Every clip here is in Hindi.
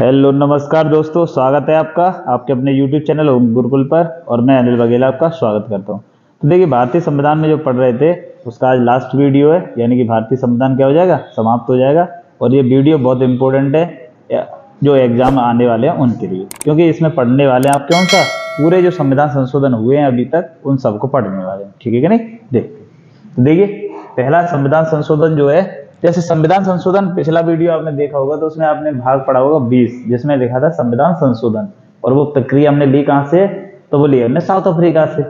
हेलो नमस्कार दोस्तों, स्वागत है आपका आपके अपने YouTube चैनल ओम गुरुकुल पर। और मैं अनिल वघेला आपका स्वागत करता हूं। तो देखिए, भारतीय संविधान में जो पढ़ रहे थे उसका आज लास्ट वीडियो है, यानी कि भारतीय संविधान क्या हो जाएगा, समाप्त हो जाएगा। और ये वीडियो बहुत इंपॉर्टेंट है जो एग्जाम आने वाले हैं उनके लिए, क्योंकि इसमें पढ़ने वाले हैं आप कौन सा, पूरे जो संविधान संशोधन हुए हैं अभी तक उन सबको पढ़ने वाले हैं। ठीक है कि नहीं? देखते तो देखिए, पहला संविधान संशोधन जो है, जैसे संविधान संशोधन पिछला वीडियो आपने देखा होगा तो उसमें आपने भाग पढ़ा होगा 20, जिसमें लिखा था संविधान संशोधन। और वो प्रक्रिया हमने ली कहां से, तो वो ली हमने साउथ अफ्रीका से।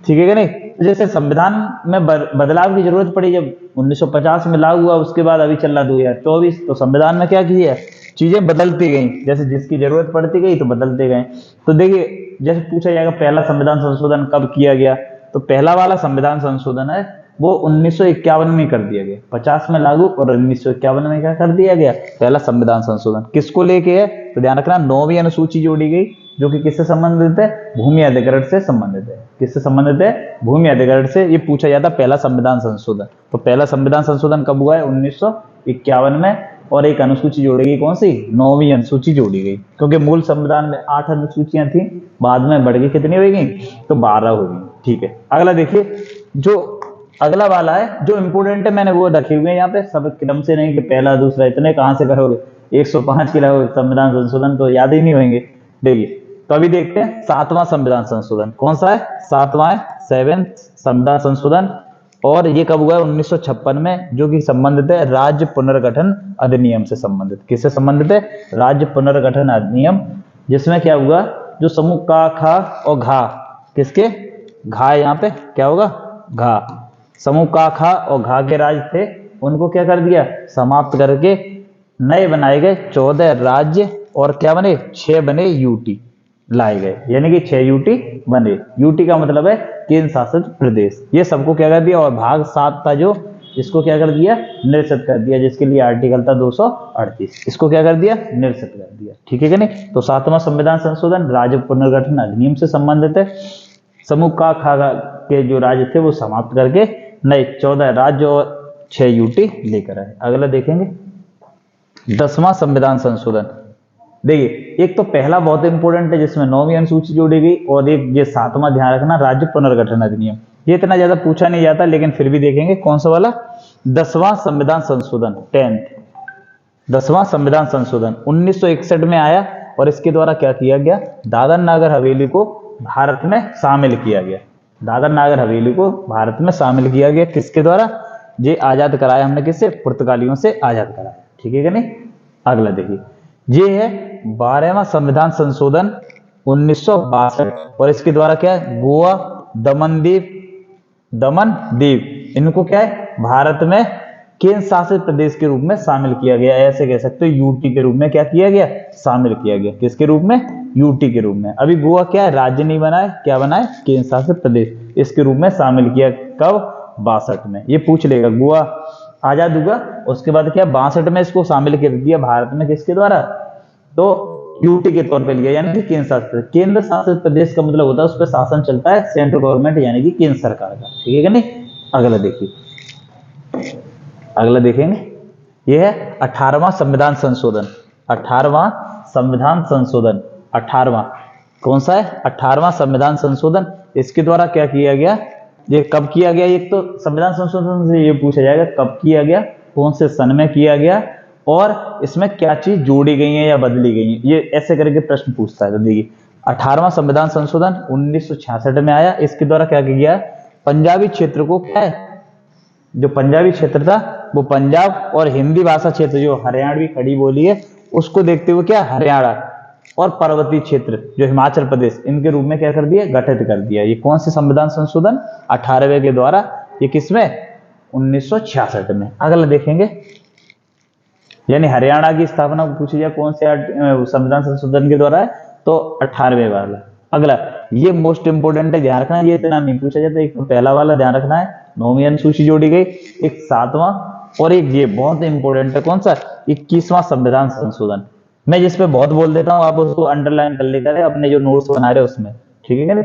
ठीक है कि नहीं? तो जैसे संविधान में बदलाव की जरूरत पड़ी जब 1950 में लागू हुआ, उसके बाद अभी चल रहा 2024, तो संविधान में क्या किया, चीजें बदलती गई, जैसे जिसकी जरूरत पड़ती गई तो बदलते गए। तो देखिए, जैसे पूछा जाएगा पहला संविधान संशोधन कब किया गया, तो पहला वाला संविधान संशोधन है वो 1951 में कर दिया गया, 50 में लागू और 1951 में क्या कर दिया गया, पहला संविधान संशोधन। किसको लेके है, तो ध्यान रखना 9वीं अनुसूची जोड़ी गई, जो कि किससे संबंधित है, भूमि अधिग्रहण से संबंधित है। किससे संबंधित है, भूमि अधिग्रहण से। ये पूछा जाता पहला संविधान संशोधन। तो पहला संविधान संशोधन कब हुआ है, 1951 में। और एक अनुसूची जोड़ी गई, कौन सी, 9वीं अनुसूची जोड़ी गई, क्योंकि मूल संविधान में 8 अनुसूचियां थी, बाद में बढ़ गई, कितनी हो गई, तो 12 हो गई। ठीक है, अगला देखिए, जो अगला वाला है जो इंपोर्टेंट है, मैंने वो रखे हुए हैं यहाँ पे, सब क्रम से नहीं कि पहला दूसरा, इतने कहां से करोगे, 105 के लगोगे संविधान संशोधन तो याद ही नहीं होंगे। देखिए, तो अभी देखते हैं सातवां संविधान संशोधन कौन सा है, सातवां है, 7th संविधान संशोधन। और ये कब हुआ है, 1956 में, जो कि संबंधित है राज्य पुनर्गठन अधिनियम से संबंधित। किससे संबंधित है, राज्य पुनर्गठन अधिनियम, जिसमें क्या हुआ, जो समूह का, खा और घा, किसके, घा यहाँ पे क्या होगा, घा, समूह का, खा और घा के राज्य थे, उनको क्या कर दिया, समाप्त करके नए बनाए गए 14 राज्य, और क्या बने, 6 बने यूटी लाए गए, यानी कि 6 यूटी बने। यूटी का मतलब है केंद्र शासित प्रदेश। ये सबको क्या कर दिया, और भाग 7 था जो, इसको क्या कर दिया, निरसित कर दिया, जिसके लिए आर्टिकल था 238, इसको क्या कर दिया, निरसित कर दिया। ठीक है कि नहीं? तो सातवां संविधान संशोधन राज्य पुनर्गठन अधिनियम से संबंधित है। समूह का, खा के जो राज्य थे वो समाप्त करके नए 14 राज्य और 6 यूटी लेकर आए। अगला देखेंगे 10वां संविधान संशोधन। देखिए, एक तो पहला बहुत इंपॉर्टेंट है, जिसमें 9वीं अनुसूची जोड़ी गई, और एक ये 7वां, ध्यान रखना, राज्य पुनर्गठन अधिनियम। ये इतना ज्यादा पूछा नहीं जाता, लेकिन फिर भी देखेंगे कौन सा वाला, 10वां संविधान संशोधन, 10वां संविधान संशोधन 1961 में आया। और इसके द्वारा क्या किया गया, दादर नागर हवेली को भारत में शामिल किया गया। दादर नागर हवेली को भारत में शामिल किया गया, किसके द्वारा, ये आजाद कराया हमने, किससे, पुर्तगालियों से आजाद कराया। ठीक है कि नहीं? अगला देखिए, ये है 12वां संविधान संशोधन 1962, और इसके द्वारा क्या है, गोवा, दमन दीव, इनको क्या है, भारत में केंद्र शासित प्रदेश के रूप में शामिल किया गया। ऐसे कह सकते हो यूटी के रूप में क्या किया गया, शामिल किया गया। किसके रूप में, यूटी के रूप में। अभी गोवा क्या है, राज्य नहीं बना है, क्या बना है, केंद्र शासित प्रदेश, इसके रूप में शामिल किया। कब, 62 में। ये पूछ लेगा, गोवा आजाद हुआ, उसके बाद क्या 62 में इसको शामिल कर दिया भारत में, किसके द्वारा, तो यूटी के तौर पे लिया, यानी कि केंद्र शासित प्रदेश का मतलब होता है उस पर शासन चलता है सेंट्रल गवर्नमेंट, यानी कि केंद्र सरकार का। ठीक है कि नहीं? अगला देखिए, अगला देखेंगे, यह है 18वां संविधान संशोधन। 18वां संविधान संशोधन, 18वां कौन सा है, 18वां संविधान संशोधन। इसके द्वारा क्या किया गया, ये कब किया गया, एक तो संविधान संशोधन से ये पूछा जाएगा कब किया गया, कौन से सन में किया गया, और इसमें क्या चीज जोड़ी गई है या बदली गई है, ये ऐसे करके प्रश्न पूछता है। तो देखिए, 18वां संविधान संशोधन 1966 में आया। इसके द्वारा क्या किया गया, पंजाबी क्षेत्र को क्या है, जो पंजाबी क्षेत्र था वो पंजाब, और हिंदी भाषा क्षेत्र जो हरियाणवी खड़ी बोली है उसको देखते हुए क्या, हरियाणा, और पर्वतीय क्षेत्र जो हिमाचल प्रदेश, इनके रूप में क्या कर दिया, गठित कर दिया। ये कौन से संविधान संशोधन, 18वें के द्वारा। ये किसमें, 1966 में। अगला देखेंगे, यानी हरियाणा की स्थापना पूछी जाए कौन से संविधान संशोधन के द्वारा है, तो 18वें वाला। अगला, ये मोस्ट इंपोर्टेंट है, ध्यान रखना, ये इतना नहीं पूछा जाता। एक तो पहला वाला ध्यान रखना है, 9वीं अनुसूची जोड़ी गई, एक 7वां, और एक ये बहुत इंपोर्टेंट है, कौन सा, 21वां संविधान संशोधन। मैं जिस पे बहुत बोल देता हूँ, आप उसको अंडरलाइन कर लेकर अपने जो नोट्स बना रहे उसमें। ठीक है,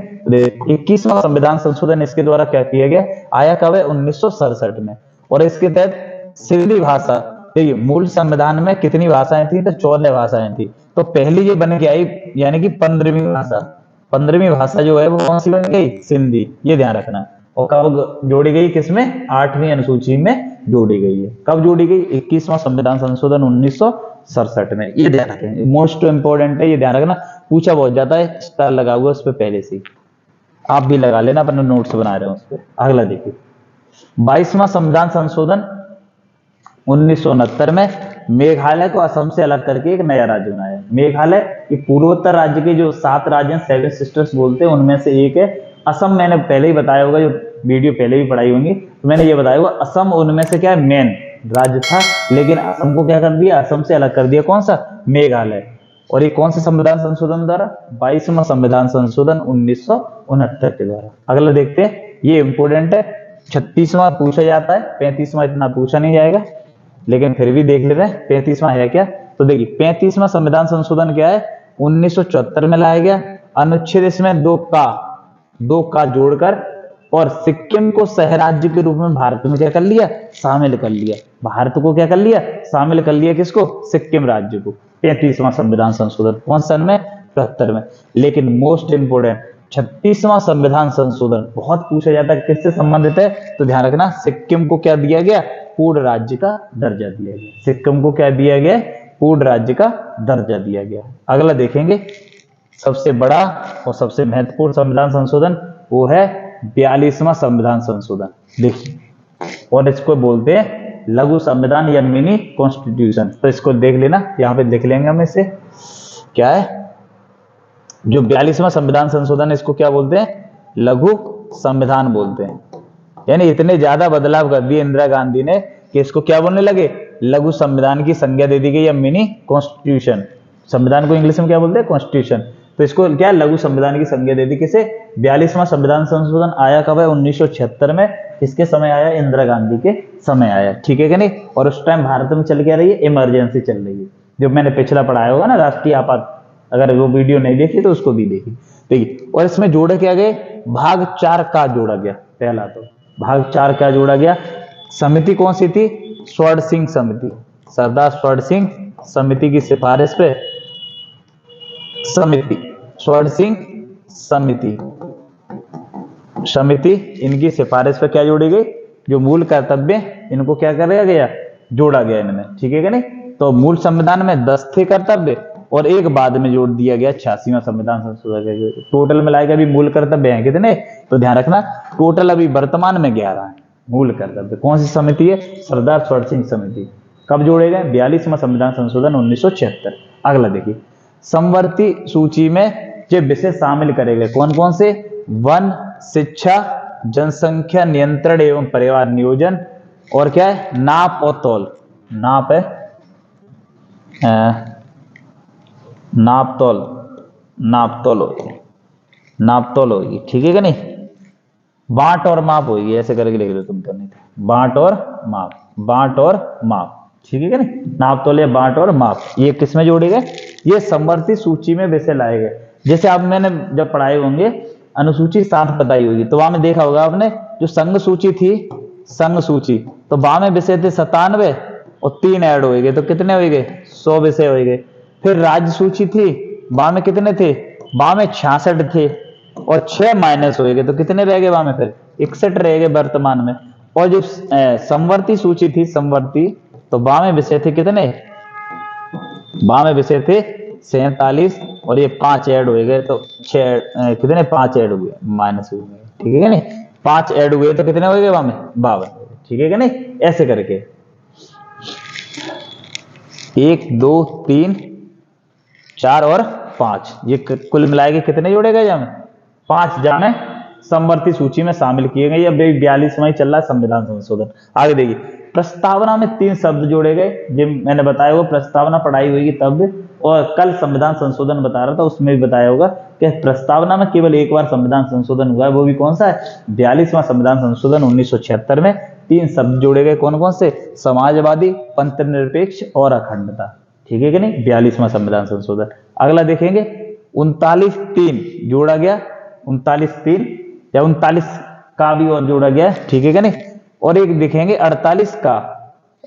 21वां संविधान संशोधन, इसके द्वारा क्या किया गया, आया कब है, 1967 में। और इसके तहत सिंधी भाषा देखिए मूल संविधान में कितनी भाषाएं थी, तो 14 भाषाएं थी। तो पहली ये बन के आई यानी कि 15वीं भाषा। 15वीं भाषा जो है वो कौन सी बन गई, सिंधी, ये ध्यान रखना। और कब जोड़ी गई, किसमें, 8वीं अनुसूची में जोड़ी गई है। कब जोड़ी गई, 21वां संविधान संशोधन 1967 में। ये ध्यान रखें, मोस्ट इंपोर्टेंट है, ये ध्यान रखना, पूछा बहुत जाता है, स्टार लगा हुआ उस पर पहले से। आप भी लगा लेना, अपने नोट्स बना रहे हो उस पर। अगला देखिए 22वां संविधान संशोधन 1969 में मेघालय को असम से अलग करके एक नया राज्य बनाया। मेघालय ये पूर्वोत्तर राज्य के जो 7 राज्य हैं, 7 सिस्टर्स बोलते हैं, उनमें से एक है। असम मैंने पहले ही बताया होगा, जो वीडियो पहले भी पढ़ाई होंगी, तो मैंने ये बताया होगा असम उनमें से क्या है, मेन राज्य था, लेकिन असम को क्या कर दिया, असम से अलग कर दिया, कौन सा, मेघालय। और ये कौन से संविधान संशोधन द्वारा, 22वां संविधान संशोधन 1969 के द्वारा। अगला देखते हैं, ये इंपोर्टेंट है, 36वां पूछा जाता है, 35वां इतना पूछा नहीं जाएगा, लेकिन फिर भी देख लेते हैं 35वां है क्या। तो देखिए 35वां संविधान संशोधन क्या है, 1974 में लाया गया। अनुच्छेद इसमें दो का जोड़कर और सिक्किम को सह राज्य के रूप में भारत में क्या कर लिया, शामिल कर लिया। भारत को क्या कर लिया, शामिल कर लिया, किसको, सिक्किम राज्य को। 35वां संविधान संशोधन कौन सन में, 73 में। लेकिन मोस्ट इंपोर्टेंट 36वां संविधान संशोधन बहुत पूछा जाता है, किससे संबंधित है, तो ध्यान रखना, सिक्किम को क्या दिया गया, पूर्ण राज्य का दर्जा दिया गया। सिक्किम को क्या दिया गया, पूर्ण राज्य का दर्जा दिया गया। अगला देखेंगे, सबसे बड़ा और सबसे महत्वपूर्ण संविधान संशोधन वो है 42वां संविधान संशोधन। देखिए, और इसको बोलते हैं लघु संविधान या मिनी कॉन्स्टिट्यूशन। तो इसको देख लेना, यहाँ पे देख लेंगे हम इसे क्या है। जो 42वां संविधान संशोधन है, इसको क्या बोलते हैं, लघु संविधान बोलते हैं। यानी इतने ज्यादा बदलाव कर दिए इंदिरा गांधी ने कि इसको क्या बोलने लगे, लघु संविधान की संज्ञा दे दी गई, या मिनी कॉन्स्टिट्यूशन। संविधान को इंग्लिश में क्या बोलते हैं, कॉन्स्टिट्यूशन। तो इसको क्या, लघु संविधान की संज्ञा दे दी, किसे, 42वां संविधान संशोधन आया कब है, 1976 में। किसके समय आया, इंदिरा गांधी के समय आया, ठीक है कि नहीं। और उस टाइम भारत में चल क्या रही है, इमरजेंसी चल रही है, जो मैंने पिछला पढ़ाया होगा ना, राष्ट्रीय आपात। अगर वो वीडियो नहीं देखी तो उसको भी देखी, देखिए। और इसमें जोड़े क्या गए, भाग 4 का जोड़ा गया। पहला तो भाग 4 क्या जोड़ा गया, समिति कौन सी थी, स्वर्ण सिंह समिति, सरदार स्वर्ण सिंह समिति की सिफारिश पे, समिति स्वर्ण सिंह समिति इनकी सिफारिश पे क्या जोड़ी गई, जो मूल कर्तव्य इनको क्या कर गया, जोड़ा गया इनमें, ठीक है कि नहीं। तो मूल संविधान में 10 थे कर्तव्य, और एक बाद में जोड़ दिया गया 86वां संविधान संशोधन। टोटल मिलाएगा अभी मूल कर्तव्य हैं कितने, तो ध्यान रखना, टोटल अभी वर्तमान में 11 है मूल कर्तव्य। कौन सी समिति है, सरदार स्वर्ण सिंह समिति। कब जोड़े गए, 42वां संविधान संशोधन 1976। अगला देखिए, समवर्ती सूची में ये विषय शामिल करे गए, कौन कौन से, वन, शिक्षा, जनसंख्या नियंत्रण एवं परिवार नियोजन, और क्या है, नाप और तौल। नाप है नाप तौल होगी, ठीक है कि नहीं। बांट और माप होगी, ऐसे करके लिख दो तुम तो, नहीं बांट और माप, ठीक है कि नहीं। नाप तौल या बांट और माप, ये किस में जोड़े गए, ये समवर्ती सूची में विषय लाए गए। जैसे आप मैंने जब पढ़ाए होंगे अनुसूची 7 बताई होगी, तो वहां में देखा होगा आपने, जो संघ सूची थी, तो वहां में विषय थे 97 और 3 ऐड हो गए, तो कितने हो गए, 100 विषय हो गए। फिर राज्य सूची थी, वहां में कितने थे, वहां में 66 थे और 6 माइनस हो गए, तो कितने रह गए वहां में, फिर 61 रह गए वर्तमान में। और जो समवर्ती सूची थी, तो वहां में विषय थे कितने, वहां में विषय थे 47, और ये 5 ऐड हो गए, तो 6 कितने, 5 ऐड हुए, माइनस हुए, ठीक है कि नहीं। 5 ऐड हुए तो कितने हो गए वहां में, 52, ठीक है कि नहीं। ऐसे करके 1 2 3 4 और 5, ये कुल मिलाएंगे कितने जोड़े गए जामे, 5 जामे समवर्ती सूची में शामिल किए गए। अब 42वां चल रहा है संविधान संशोधन। आगे देखिए, प्रस्तावना में 3 शब्द जोड़े गए, जो मैंने बताया वो प्रस्तावना पढ़ाई हुई तब, और कल संविधान संशोधन बता रहा था उसमें भी बताया होगा कि प्रस्तावना में केवल एक बार संविधान संशोधन हुआ है, वो भी कौन सा है, 42वां संविधान संशोधन 1976 में 3 शब्द जोड़े गए, कौन कौन से, समाजवादी, पंथ निरपेक्ष और अखंडता, ठीक है कि नहीं। 42वां संविधान संशोधन। अगला देखेंगे 39(3) जोड़ा गया, 39(3) या 39 का भी और जोड़ा गया, ठीक है कि नहीं। और एक देखेंगे 48 का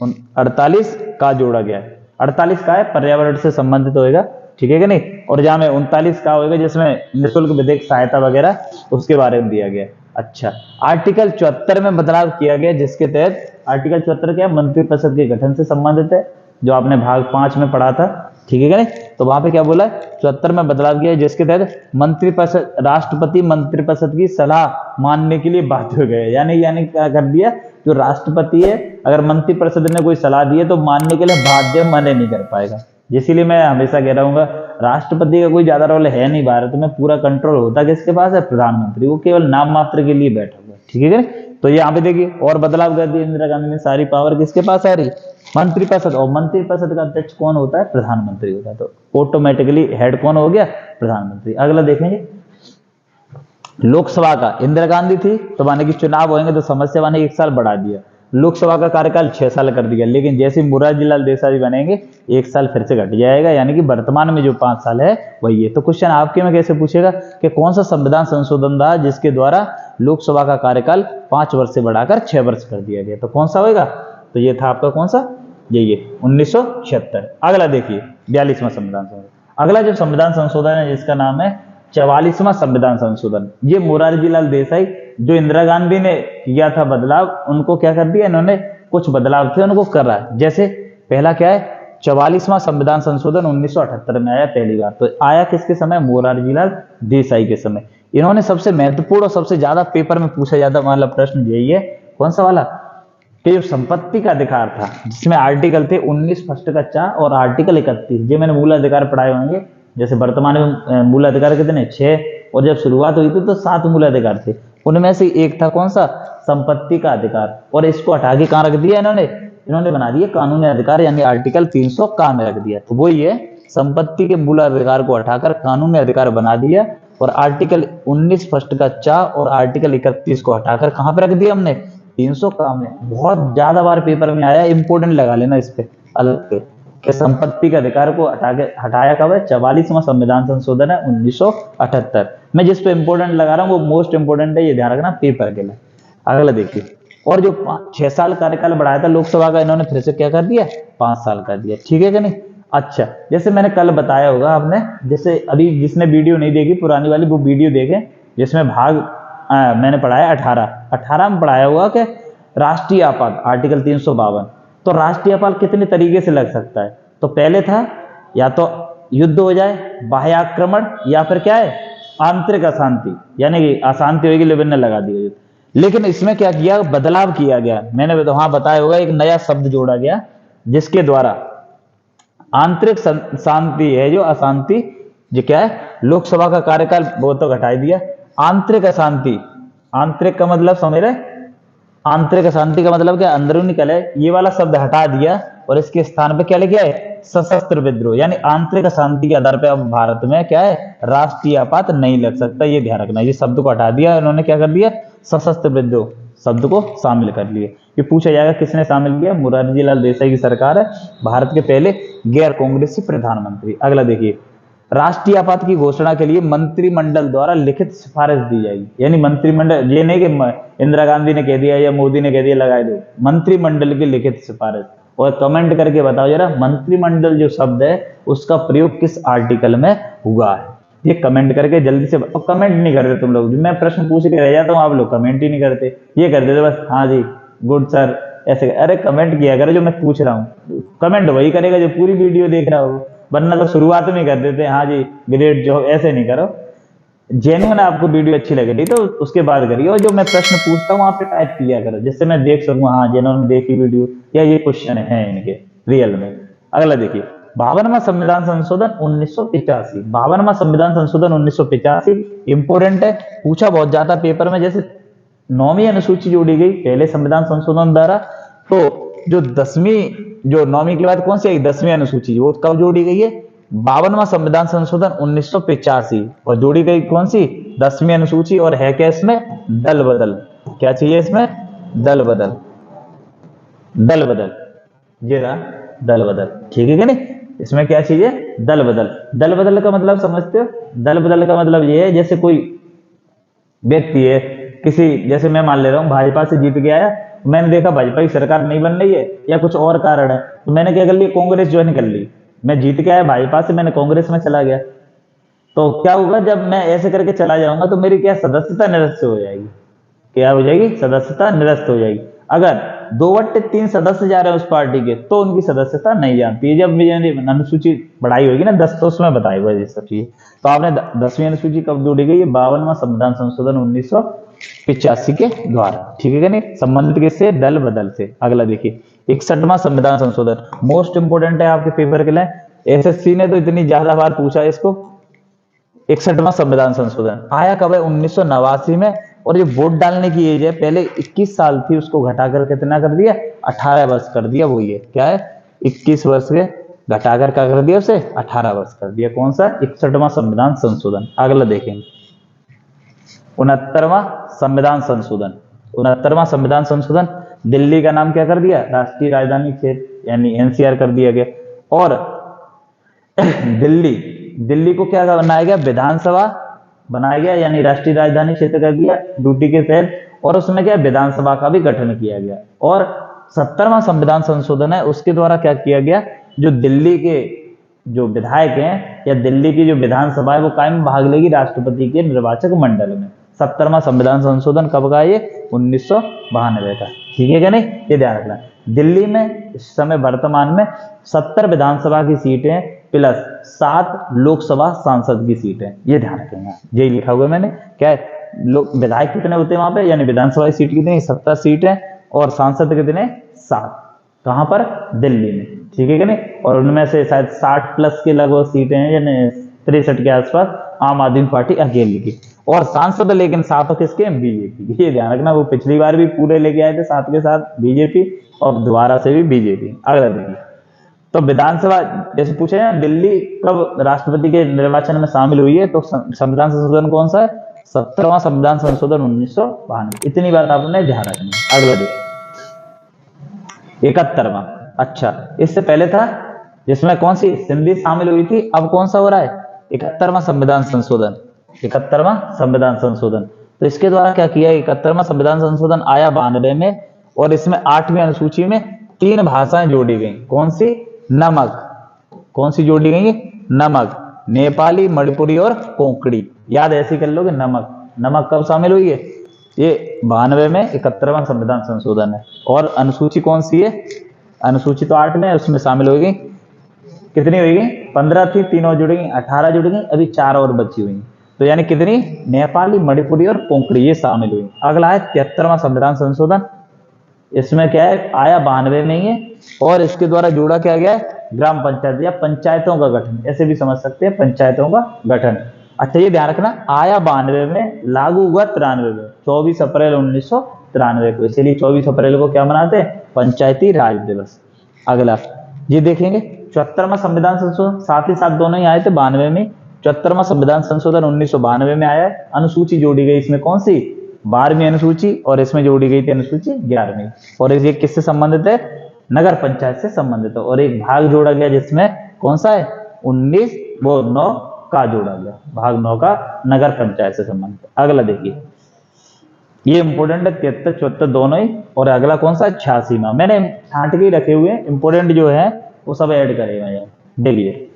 48 का जोड़ा गया है। 48 का है पर्यावरण से संबंधित होएगा, ठीक है कि नहीं। और जहां में 39 का होएगा जिसमें निःशुल्क विधिक सहायता वगैरह उसके बारे में दिया गया है। अच्छा, आर्टिकल 74 में बदलाव किया गया जिसके तहत, आर्टिकल 74 क्या है, मंत्रिपरिषद के गठन से संबंधित है, जो आपने भाग 5 में पढ़ा था, ठीक है क्या नहीं। तो वहां पे क्या बोला है, 74 में बदलाव किया है जिसके तहत मंत्रिपरिषद, राष्ट्रपति मंत्रिपरिषद की सलाह मानने के लिए बाध्य हो गए। यानी क्या कर दिया, जो राष्ट्रपति है अगर मंत्रिपरिषद ने कोई सलाह दी है तो मानने के लिए बाध्य, मना नहीं कर पाएगा। इसीलिए मैं हमेशा कह रहा हूँ राष्ट्रपति का कोई ज्यादा रोल है नहीं भारत में, पूरा कंट्रोल होता किसके पास है, प्रधानमंत्री। वो केवल नाम मात्र के लिए बैठा हुआ है, ठीक है। तो यहाँ पे देखिए और बदलाव कर दिया इंदिरा गांधी ने, सारी पावर किसके पास आ रही, मंत्रिपरिषद। और मंत्रिपरिषद का अध्यक्ष कौन होता है, प्रधानमंत्री होता है। तो ऑटोमेटिकली हेड कौन हो गया, प्रधानमंत्री। अगला देखेंगे लोकसभा का, इंदिरा गांधी थी तो माने कि चुनाव होंगे तो समस्या माने 1 साल बढ़ा दिया। लोकसभा का कार्यकाल 6 साल कर दिया, लेकिन जैसे मोरारजी लाल देसाई बनेंगे 1 साल फिर से घट जाएगा, यानी कि वर्तमान में जो 5 साल है वही है। तो क्वेश्चन आपके में कैसे पूछेगा कि कौन सा संविधान संशोधन था जिसके द्वारा लोकसभा का कार्यकाल 5 वर्ष से बढ़ाकर 6 वर्ष कर दिया गया, तो कौन सा होगा। तो ये था आपका कौन सा, ये 1976। अगला देखिए 42वां संविधान संशोधन। अगला जो संविधान संशोधन है जिसका नाम है 44वां संविधान संशोधन। ये मोरारजी लाल देसाई, जो इंदिरा गांधी ने किया था बदलाव, उनको क्या कर दिया इन्होंने, कुछ बदलाव थे उनको कर रहा है। जैसे पहला क्या है, 44वां संविधान संशोधन 1978 में आया पहली बार। तो आया किसके समय, मोरारजी लाल देसाई के समय। इन्होंने सबसे महत्वपूर्ण और सबसे ज्यादा पेपर में पूछा जाता मतलब प्रश्न यही है, कौन सा वाला, कि जो संपत्ति का अधिकार था जिसमें आर्टिकल थे 19 फर्स्ट का 4 और आर्टिकल 31, जो मैंने मूल अधिकार पढ़ाए होंगे। जैसे वर्तमान में मूल अधिकार कितने, 6, और जब शुरुआत हुई थी तो 7 मूल अधिकार थे। उनमें से एक था कौन सा, संपत्ति का अधिकार। और इसको हटा के कहां रख दिया इन्होंने बना दिया कानूनी अधिकार, यानी आर्टिकल 300 का में रख दिया। तो वही है, संपत्ति के मूल अधिकार को हटाकर कानूनी अधिकार बना दिया, और आर्टिकल 19 फर्स्ट का 4 और आर्टिकल 31 को हटाकर कहां पे रख दिया हमने, 300 का में। बहुत ज्यादा बार पेपर में आया, इंपोर्टेंट लगा लेना इस पे अलग पे, कि संपत्ति के अधिकार को हटाया कब है, 44वां संविधान संशोधन है 1978 में। जिस पे इंपोर्टेंट लगा रहा हूँ वो मोस्ट इंपोर्टेंट है, ये ध्यान रखना पेपर के लिए। अगला देखिए, और जो 6 साल कार्यकाल बढ़ाया था लोकसभा का, इन्होंने फिर से क्या कर दिया, 5 साल कर दिया, ठीक है कि नहीं। अच्छा, जैसे मैंने कल बताया होगा आपने, जैसे अभी जिसने वीडियो नहीं देखी पुरानी वाली, वो वीडियो देखें, जिसमें मैंने पढ़ाया 18 में पढ़ाया हुआ कि राष्ट्रीय आपात आर्टिकल 352। तो राष्ट्रीय आपात कितने तरीके से लग सकता है, तो पहले था या तो युद्ध हो जाए, बाह्य आक्रमण, या फिर क्या है, आंतरिक अशांति, यानी कि अशांति होगी लेकिन लगा दी गई। लेकिन इसमें क्या किया, बदलाव किया गया। मैंने वहां बताया होगा, एक नया शब्द जोड़ा गया जिसके द्वारा आंतरिक शांति है जो अशांति, जो क्या है, लोकसभा का कार्यकाल वो तो घटा दिया। आंतरिक अशांति, आंतरिक का मतलब समझ रहे, आंतरिक अशांति का मतलब क्या, अंदरूनी कलह, ये वाला शब्द हटा दिया और इसके स्थान पे क्या लिखा है, सशस्त्र विद्रोह। यानी आंतरिक अशांति के आधार पे अब भारत में क्या है, राष्ट्रीय आपात नहीं लग सकता, ये ध्यान रखना। ये शब्द को हटा दिया इन्होंने, क्या कर दिया, सशस्त्र विद्रोह शब्द को शामिल कर लिए। ये पूछा जाएगा किसने शामिल किया, मोरारजी लाल देसाई की सरकार है, भारत के पहले गैर कांग्रेसी प्रधानमंत्री। अगला देखिए, राष्ट्रीय आपात की घोषणा के लिए मंत्रिमंडल द्वारा लिखित सिफारिश दी जाएगी। यानी मंत्रिमंडल, ये नहीं कि इंदिरा गांधी ने कह दिया या मोदी ने कह दिया लगा दो, मंत्रिमंडल की लिखित सिफारिश। और कमेंट करके बताओ जरा, मंत्रिमंडल जो शब्द है उसका प्रयोग किस आर्टिकल में हुआ है, ये कमेंट करके जल्दी से। और कमेंट नहीं करते तुम लोग, मैं प्रश्न पूछ के रह जाता हूँ, आप लोग कमेंट ही नहीं करते, ये कर देते बस हाँ जी गुड सर ऐसे। अरे कमेंट किया करो जो मैं पूछ रहा हूँ, कमेंट वही करेगा जो पूरी वीडियो देख रहा हो, वरना तो शुरुआत में कर देते हाँ जी ग्रेट जो, ऐसे नहीं करो। जेन्युइन आपको वीडियो अच्छी लग रही तो उसके बाद करिए, और जो मैं प्रश्न पूछता हूँ वहां पे टाइप किया करो, जिससे मैं देख सकूँ हाँ जिन्होंने देखी वीडियो या ये क्वेश्चन है इनके रियल में। अगला देखिए, 52वां संविधान संशोधन 1985। 52वां संविधान संशोधन 1985 इंपोर्टेंट है, पूछा बहुत ज्यादा पेपर में। जैसे 9वीं अनुसूची जोड़ी गई पहले संविधान संशोधन द्वारा, तो जो 10वीं, जो 9वीं के बाद कौन सी आई, 10वीं अनुसूची, वो कब जोड़ी गई है, 52वां संविधान संशोधन 1985। और जोड़ी गई कौन सी, 10वीं अनुसूची। और है क्या इसमें, दल बदल, क्या चाहिए इसमें, दल बदल, दल बदल, ये रहा दल बदल, ठीक है कि नहीं। इसमें क्या चाहिए, दल बदल। दल बदल का मतलब समझते हो, दल बदल का मतलब ये है, जैसे कोई व्यक्ति है किसी, जैसे मैं मान ले रहा हूं भाजपा से जीत के आया मैंने देखा भाजपा की सरकार नहीं बन रही है या कुछ और कारण है, तो मैंने क्या कर लिया, कांग्रेस ज्वाइन कर ली। मैं जीत के आया भाजपा से, मैंने कांग्रेस में चला गया। तो क्या होगा, जब मैं ऐसे करके चला जाऊंगा तो मेरी क्या सदस्यता निरस्त हो जाएगी, क्या हो जाएगी, सदस्यता निरस्त हो जाएगी। अगर 2/3 सदस्य जा रहे हैं उस पार्टी के तो उनकी सदस्यता नहीं जाती है। जब मेरी अनुसूची बढ़ाई होगी ना 10, तो उसमें बताई हुआ ये सब चीज। तो आपने 10वीं अनुसूची कब जोड़ी गई, 52वां संविधान संशोधन 1985 के द्वारा, ठीक है कि नहीं, संबंधित किससे, दल बदल से। अगला देखिए 61वां संविधान संशोधन, मोस्ट इंपोर्टेंट है आपके पेपर के लिए, एसएससी ने तो इतनी ज्यादा बार पूछा है इसको। 61वां संविधान संशोधन आया कब है, 1989 में। और ये वोट डालने की एज है, पहले 21 साल थी, उसको घटाकर कितना कर दिया, 18 वर्ष कर दिया। वो ये क्या है, 21 वर्ष के घटाकर क्या कर दिया, उसे 18 वर्ष कर दिया। कौन सा, 61वां संविधान संशोधन। अगला देखेंगे 69वां संविधान संशोधन। 69वां संविधान संशोधन, दिल्ली का नाम क्या कर दिया, राष्ट्रीय राजधानी क्षेत्र यानी एनसीआर कर दिया गया। और दिल्ली को क्या बनाया गया, विधानसभा बनाया गया, यानी राष्ट्रीय राजधानी क्षेत्र कर दिया ड्यूटी के तहत। और उसमें क्या, विधानसभा का भी गठन किया गया। और 70वां संविधान संशोधन है, उसके द्वारा क्या किया गया, जो दिल्ली के जो विधायक हैं या दिल्ली की जो विधानसभा है वो कायम भाग लेगी राष्ट्रपति के निर्वाचक मंडल में। 70वां संविधान संशोधन कब का, ये 1992 का, ठीक है क्या नहीं, ये ध्यान रखना। दिल्ली में इस समय वर्तमान में 70 विधानसभा की सीटें प्लस 7 लोकसभा सांसद की सीटें, ये ध्यान रखेंगे। यही लिखा हुआ है मैंने, क्या है, लोग विधायक कितने होते हैं वहां पे, यानी विधानसभा की सीट कितनी, 70 सीटें, और सांसद कितने, 7। कहां पर, दिल्ली में, ठीक है क्या नहीं। और उनमें से शायद 60 प्लस के लगभग सीटें हैं, यानी 63 के आसपास आम आदमी पार्टी अकेली की। और सांसद लेकिन 7 किसके, बीजेपी। ये ध्यान रखना, वो पिछली बार भी पूरे लेके आए थे 7 के साथ बीजेपी, और दोबारा से भी बीजेपी। अगला देखिए, तो विधानसभा जैसे पूछे ना, दिल्ली कब राष्ट्रपति के निर्वाचन में शामिल हुई है, तो संविधान संशोधन कौन सा है, 70वां संविधान संशोधन 1992। इतनी बात आपने ध्यान रखनी। अगला देखिए 71वां, अच्छा इससे पहले था जिसमें कौन सी, सिंधी शामिल हुई थी। अब कौन सा हो रहा है, 71वां संविधान संशोधन। 71वां संविधान संशोधन, तो इसके द्वारा क्या किया, 71वां संविधान संशोधन आया 92 में। और इसमें 8वीं अनुसूची में 3 भाषाएं जोड़ी गई। कौन सी, नमक, कौन सी जोड़ी गई, नमक, नेपाली, मणिपुरी और कोंकणी। याद ऐसे कर लोगे, नमक, नमक कब शामिल हुई है, ये 92 में 71वां संविधान संशोधन है। और अनुसूची कौन सी है, अनुसूची तो 8 में, उसमें शामिल हो गई, कितनी हुई, 15 थी, 3 और जुड़ गई, 18 जुड़ गई, अभी 4 और बची हुई। तो यानी कितनी, नेपाली, मणिपुरी और कोंकणी ये शामिल हुई। अगला है 73वां संविधान संशोधन। इसमें क्या है, आया 92 में ही है। और इसके द्वारा जोड़ा क्या गया है, ग्राम पंचायत या पंचायतों का गठन, ऐसे भी समझ सकते हैं, पंचायतों का गठन। अच्छा ये ध्यान रखना, आया 92 में, लागू हुआ 93 में, 24 अप्रैल 1993 को। इसीलिए 24 अप्रैल को क्या मनाते हैं, पंचायती राज दिवस। अगला ये देखेंगे 74वां संविधान संशोधन, साथ ही साथ दोनों ही आए थे 92 में। 74वां संविधान संशोधन 1992 में आया है। अनुसूची जोड़ी गई इसमें कौन सी, 12वीं अनुसूची, और इसमें जोड़ी गई थी अनुसूची 11वीं। और ये किससे संबंधित है, नगर पंचायत से संबंधित है। और एक भाग जोड़ा गया जिसमें कौन सा है, 19 वो 9 का जोड़ा गया, भाग 9 का नगर पंचायत से संबंधित। अगला देखिए, ये इंपोर्टेंट है 73 74 दोनों ही। और अगला कौन सा, 86वां, मैंने छांट के रखे हुए हैं, इंपोर्टेंट जो है वो सब ऐड करेगा यार। देखिए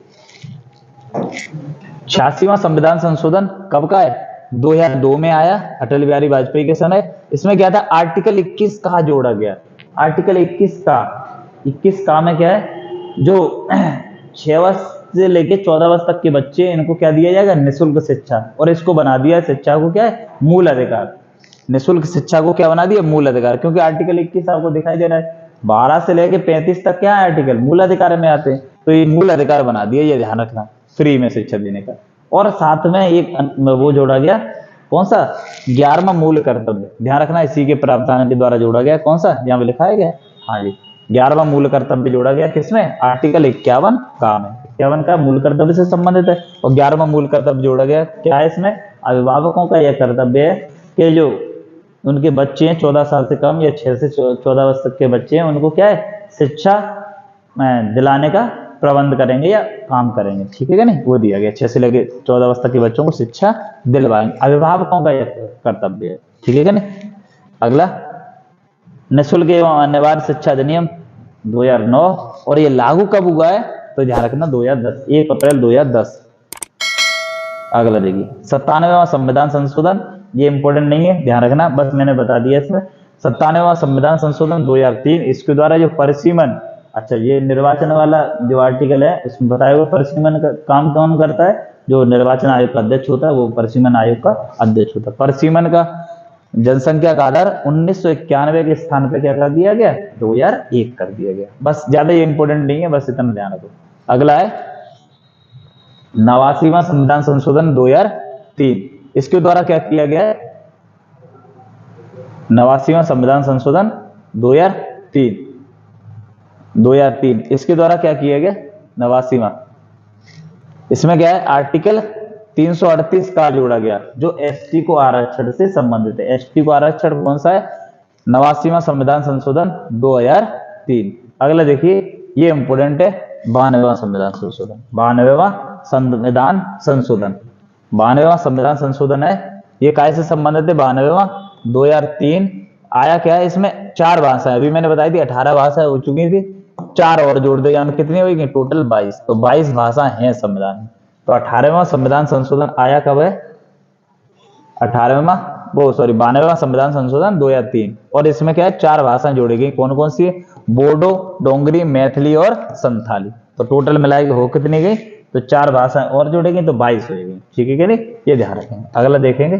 86वां संविधान संशोधन कब का है, 2002 में आया, अटल बिहारी वाजपेयी के समय। इसमें क्या था, आर्टिकल 21 का जोड़ा गया। आर्टिकल 21 का में क्या है, जो 6 वर्ष से लेके 14 वर्ष तक के बच्चे, इनको क्या दिया जाएगा, निःशुल्क शिक्षा। और इसको बना दिया शिक्षा को क्या है, मूल अधिकार। निःशुल्क शिक्षा को क्या बना दिया, मूल अधिकार। क्योंकि आर्टिकल 21 आपको दिखाई दे रहा है, 12 से लेके 35 तक क्या है आर्टिकल, मूल अधिकार में आते हैं। तो ये मूल अधिकार बना दिया, ये ध्यान रखना, फ्री में शिक्षा देने का। और साथ में एक वो जोड़ा गया, कौन सा, 11वां मूल कर्तव्य। ध्यान रखना, इसी के प्रावधान के द्वारा जोड़ा गया, कौन सा, यहाँ पे लिखा है क्या, हाँ जी, 11वां मूल कर्तव्य जोड़ा गया। किसमें, आर्टिकल 51 का में, 51 का मूल कर्तव्य से संबंधित है। और 11वां मूल कर्तव्य जोड़ा गया, क्या है इसमें, अभिभावकों का यह कर्तव्य है कि जो उनके बच्चे हैं 14 साल से कम या 6 से 14 वर्ष तक के बच्चे हैं, उनको क्या है, शिक्षा दिलाने का प्रबंध करेंगे या काम करेंगे, ठीक है क्या नहीं, वो दिया गया। 6 से लेकर 14 वर्ष तक के बच्चों को शिक्षा दिलवाएंगे, अभिभावकों का यह कर्तव्य है, ठीक है क्या नहीं। अगला निःशुल्क एवं अनिवार्य शिक्षा अधिनियम 2009। और ये लागू कब हुआ है तो ध्यान रखना 2010, 1 अप्रैल 2010। अगला देखिए 97वां संविधान संशोधन, ये इंपॉर्टेंट नहीं है, ध्यान रखना, बस मैंने बता दिया इसमें। 97वां संविधान संशोधन 2003, इसके द्वारा जो परिसीमन, अच्छा ये निर्वाचन वाला जो आर्टिकल है उसमें बताया हुआ परिसीमन का काम कौन करता है, जो निर्वाचन आयोग का अध्यक्ष होता है वो परिसीमन आयोग का अध्यक्ष होता है। परिसीमन का जनसंख्या का आधार 1991 के स्थान पे क्या कर दिया गया, 2001 कर दिया गया। बस ज्यादा ये इंपॉर्टेंट नहीं है, बस इतना ध्यान रखो। अगला है 89वां संविधान संशोधन 2003, इसके द्वारा क्या किया गया है, 89वां संविधान संशोधन 2003, इसके द्वारा क्या किया गया 89वां, इसमें क्या है आर्टिकल 338 का जोड़ा गया जो एसटी को आरक्षण से संबंधित है। एसटी को आरक्षण कौन सा है, 89वां संविधान संशोधन 2003। अगला देखिए ये इंपोर्टेंट है 92वां संविधान संशोधन। 92वां संविधान संशोधन, 92वां संविधान संशोधन है, ये काय से संबंधित है, 92वां 2003। आया क्या है, इसमें 4 भाषाएं, अभी मैंने बताई थी 18 भाषाएं हो चुकी थी, 4 और जोड़ दे यानी कितनी होगी टोटल 22, तो 22 भाषाएं हैं संविधान में। तो 18वां संविधान संशोधन आया कब है, 92वां संविधान संशोधन 2003। और इसमें क्या है 4 भाषाएं जोड़ी गई, कौन कौन सी है, बोडो, डोंगरी, मैथिली और संथाली। तो टोटल मिलाएगी हो कितनी गई, तो 4 भाषाएं और जोड़ेगी तो 22 हो जाएगी, ठीक है कि नहीं, ये ध्यान रखेंगे। अगला देखेंगे,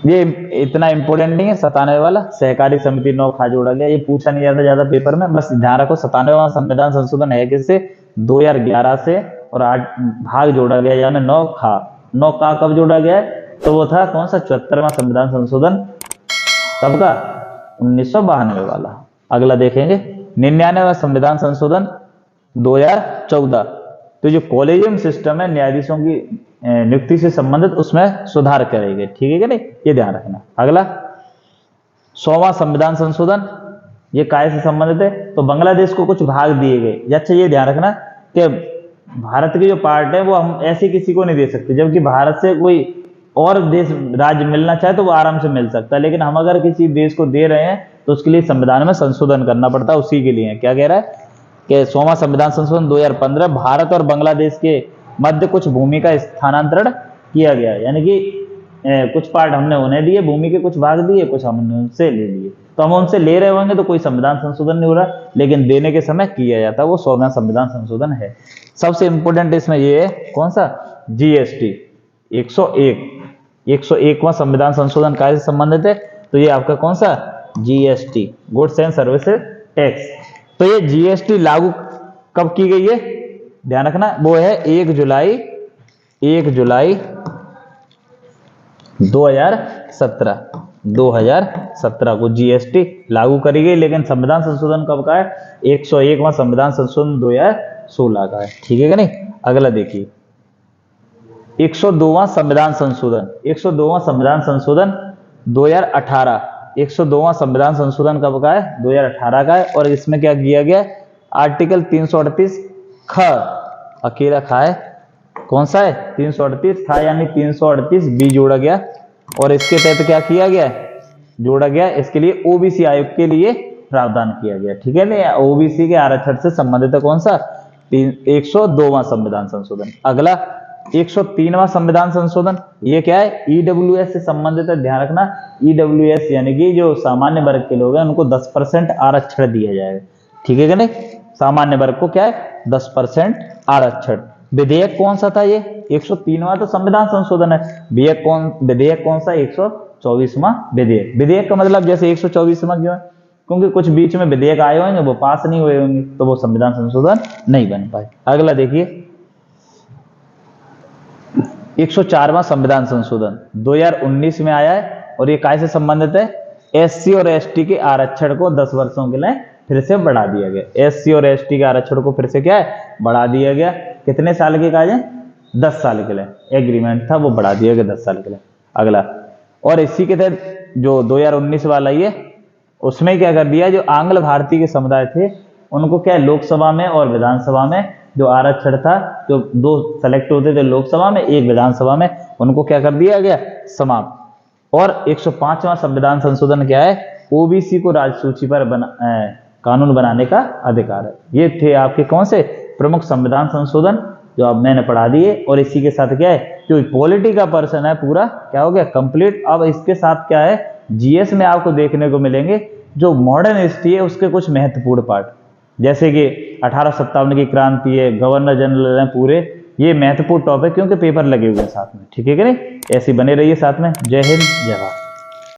ये इतना इंपोर्टेंट नहीं है 97 वाला, सहकारी समिति 9 खा जोड़ा गया, ये पूछा नहीं जाता ज्यादा पेपर में, बस ध्यान रखो 97वां संविधान संशोधन है किससे, 2011 से, और 8 भाग जोड़ा गया यानी 9 का कब जोड़ा गया है, तो वो था कौन सा 74वां संविधान संशोधन, कब का 1992 वाला। अगला देखेंगे 99वां संविधान संशोधन 2014, तो जो कॉलेजियम सिस्टम है न्यायाधीशों की नियुक्ति से संबंधित उसमें सुधार करेंगे, ठीक है कि नहीं, ये ध्यान रखना। अगला 100वां संविधान संशोधन, ये काय से संबंधित है, तो बांग्लादेश को कुछ भाग दिए गए। अच्छा ये ध्यान रखना कि भारत के जो पार्ट है वो हम ऐसे किसी को नहीं दे सकते, जबकि भारत से कोई और देश राज्य मिलना चाहे तो वो आराम से मिल सकता है, लेकिन हम अगर किसी देश को दे रहे हैं तो उसके लिए संविधान में संशोधन करना पड़ता है, उसी के लिए क्या कह रहा है कि 100वां संविधान संशोधन 2015, भारत और बांग्लादेश के मध्य कुछ भूमि का स्थानांतरण किया गया, यानी कि कुछ पार्ट हमने उन्हें दिए, भूमि के कुछ भाग दिए, कुछ हमने उनसे ले लिए। तो हम उनसे ले रहे होंगे तो कोई संविधान संशोधन नहीं हो रहा, लेकिन देने के समय किया जाता है, वो 100वां संविधान संशोधन है। सबसे इंपोर्टेंट इसमें ये है कौन सा, जीएसटी 101वां संविधान संशोधन काय से संबंधित है, तो ये आपका कौन सा GST, goods and services tax. तो ये जीएसटी लागू कब की गई है, ध्यान रखना, वो है 1 जुलाई 2017 को जीएसटी लागू करी गई, लेकिन संविधान संशोधन कब का है, 101वां संविधान संशोधन 2016 का है, ठीक है कि नहीं। अगला देखिए 102वां संविधान संशोधन, 102वां संविधान संशोधन 2018, 102वां संविधान संशोधन कब का है, 2018 का है। और इसमें क्या किया गया, आर्टिकल 338 ख, अकेला खा है, कौन सा है 338 था, यानी 338 बी जोड़ा गया, और इसके तहत क्या किया गया, जोड़ा गया, इसके लिए ओबीसी आयोग के लिए प्रावधान किया गया, ठीक है ना, ओबीसी के आरक्षण से संबंधित है कौन सा 102वां संविधान संशोधन। अगला 103वां संविधान संशोधन, ये क्या है, ईडब्ल्यूएस से संबंधित है, ध्यान रखना, ईडब्ल्यूएस यानी कि जो सामान्य वर्ग के लोग हैं उनको 10% आरक्षण दिया जाएगा, ठीक है कि नहीं, सामान्य वर्ग को क्या है 10% आरक्षण। विधेयक कौन सा था, ये 103वां तो संविधान संशोधन है, विधेयक कौन सा 124वां विधेयक। विधेयक का मतलब जैसे 124वां क्यों है, क्योंकि कुछ बीच में विधेयक आए होंगे वो पास नहीं हुए होंगे, तो वो संविधान संशोधन नहीं बन पाए। अगला देखिए 104वां संविधान संशोधन 2019 में आया है, और ये काय से संबंधित है, एससी और एसटी के आरक्षण को 10 वर्षों के लिए फिर से बढ़ा दिया गया। एससी और एसटी के आरक्षण को फिर से क्या है, बढ़ा दिया गया, कितने साल के काज है, 10 साल के लिए एग्रीमेंट था, वो बढ़ा दिया गया 10 साल के लिए। अगला, और इसी के तहत जो 2019 वाला ये, उसमें क्या कर दिया, जो आंग्ल भारतीय के समुदाय थे उनको क्या लोकसभा में और विधानसभा में जो आरक्षण था, जो 2 सेलेक्ट होते थे लोकसभा में 1 विधानसभा में, उनको क्या कर दिया गया समाप्त। और 105वां संविधान संशोधन क्या है, ओबीसी को राजसूची पर कानून बनाने का अधिकार है। ये थे आपके कौन से प्रमुख संविधान संशोधन जो अब मैंने पढ़ा दिए। और इसी के साथ क्या है, जो पॉलिटी का पर्सन है पूरा क्या हो गया, कंप्लीट। अब इसके साथ क्या है, जीएस में आपको देखने को मिलेंगे जो मॉडर्न हिस्ट्री है उसके कुछ महत्वपूर्ण पार्ट, जैसे कि 1857 की क्रांति है, गवर्नर जनरल है पूरे, ये महत्वपूर्ण टॉपिक क्योंकि पेपर लगे हुए हैं साथ में। ठीक है कि नहीं, ऐसे बने रहिए साथ में। जय हिंद, जय भारत।